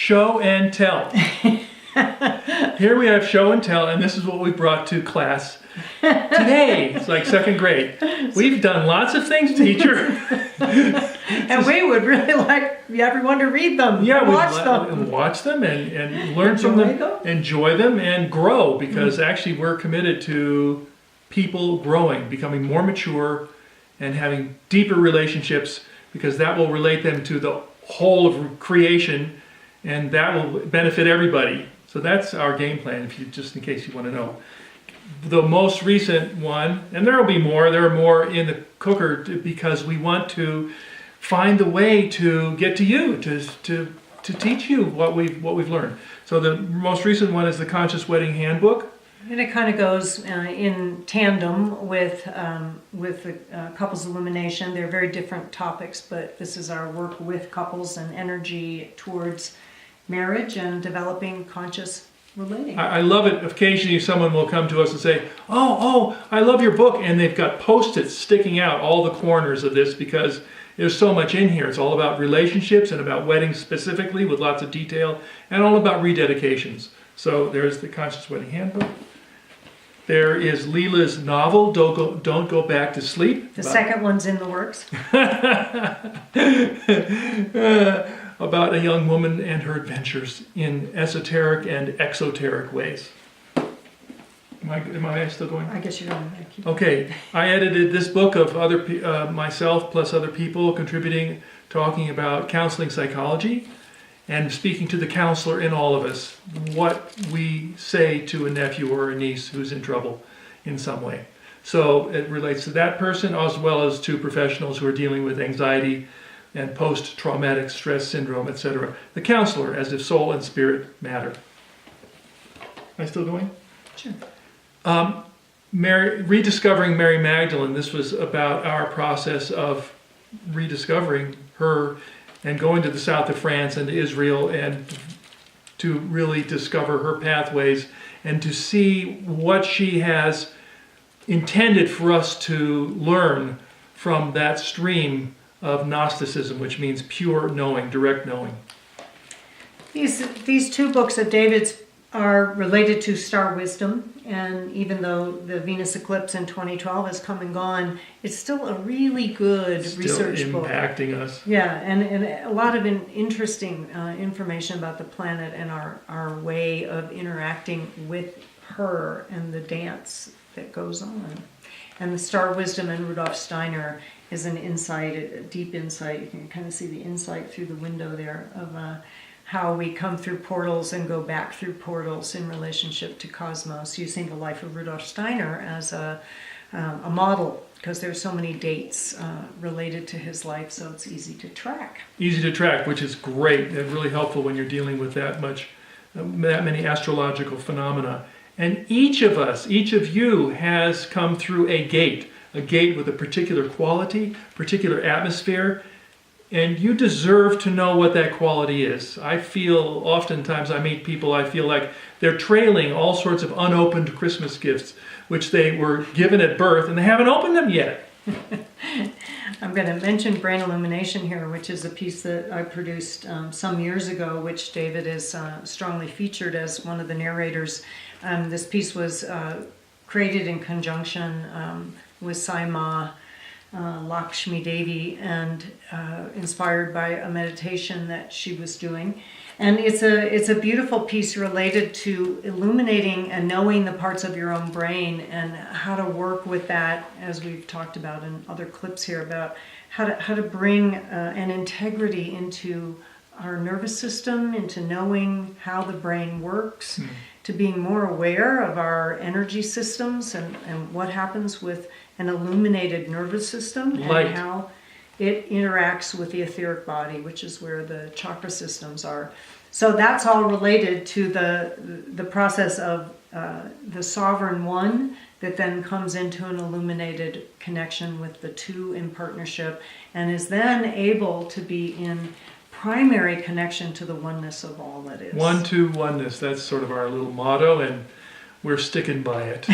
Show and tell. Here we have show and tell, and this is what we brought to class today. It's like second grade. We've done lots of things, teacher. And we would really like everyone to read them. Yeah, watch them and learn from them, enjoy them, and grow. Because actually, we're committed to people growing, becoming more mature, and having deeper relationships. Because that will relate them to the whole of creation, and that will benefit everybody. So that's our game plan, just in case you want to know. The most recent one, and there will be more, there are more in the cooker because we want to find a way to get to you, to teach you what we've learned. So the most recent one is the Conscious Wedding Handbook. And it kind of goes in tandem with the couples illumination. They're very different topics, but this is our work with couples and energy towards marriage and developing conscious relating. I love it. Occasionally someone will come to us and say, oh, I love your book. And they've got Post-its sticking out all the corners of this because there's so much in here. It's all about relationships and about weddings specifically with lots of detail and all about rededications. So there's the Conscious Wedding Handbook. There is Lila's novel, Don't Go Back to Sleep. The second one's in the works. About a young woman and her adventures in esoteric and exoteric ways. Am I still going? I guess you're on. Okay, I edited this book of myself plus other people contributing, talking about counseling psychology and speaking to the counselor in all of us, what we say to a nephew or a niece who's in trouble in some way. So it relates to that person as well as to professionals who are dealing with anxiety and post-traumatic stress syndrome, etc. The counselor, as if soul and spirit matter. Am I still going? Sure. Rediscovering Mary Magdalene. This was about our process of rediscovering her and going to the south of France and to Israel and to really discover her pathways and to see what she has intended for us to learn from that stream of Gnosticism, which means pure knowing, direct knowing. These two books of David's are related to star wisdom, and even though the Venus eclipse in 2012 has come and gone, it's still a really good research book. Still impacting us. Yeah, and a lot of interesting information about the planet and our way of interacting with her and the dance that goes on. And the star wisdom in Rudolf Steiner is an insight, a deep insight. You can kind of see the insight through the window there of how we come through portals and go back through portals in relationship to cosmos, using the life of Rudolf Steiner as a model, because there's so many dates related to his life, so it's easy to track. Easy to track, which is great and really helpful when you're dealing with that many astrological phenomena. And each of us, each of you has come through a gate with a particular quality, particular atmosphere, and you deserve to know what that quality is. I feel, oftentimes I meet people, I feel like they're trailing all sorts of unopened Christmas gifts, which they were given at birth, and they haven't opened them yet. I'm going to mention Brain Illumination here, which is a piece that I produced some years ago, which David is strongly featured as one of the narrators. This piece was created in conjunction with Sai Ma, Lakshmi Devi, and inspired by a meditation that she was doing. And it's a beautiful piece related to illuminating and knowing the parts of your own brain and how to work with that, as we've talked about in other clips here, about how to bring an integrity into our nervous system, into knowing how the brain works, to being more aware of our energy systems and what happens with an illuminated nervous system and how it interacts with the etheric body, which is where the chakra systems are. So that's all related to the process of the sovereign one that then comes into an illuminated connection with the two in partnership and is then able to be in primary connection to the oneness of all that is. One, two, oneness. That's sort of our little motto, and we're sticking by it.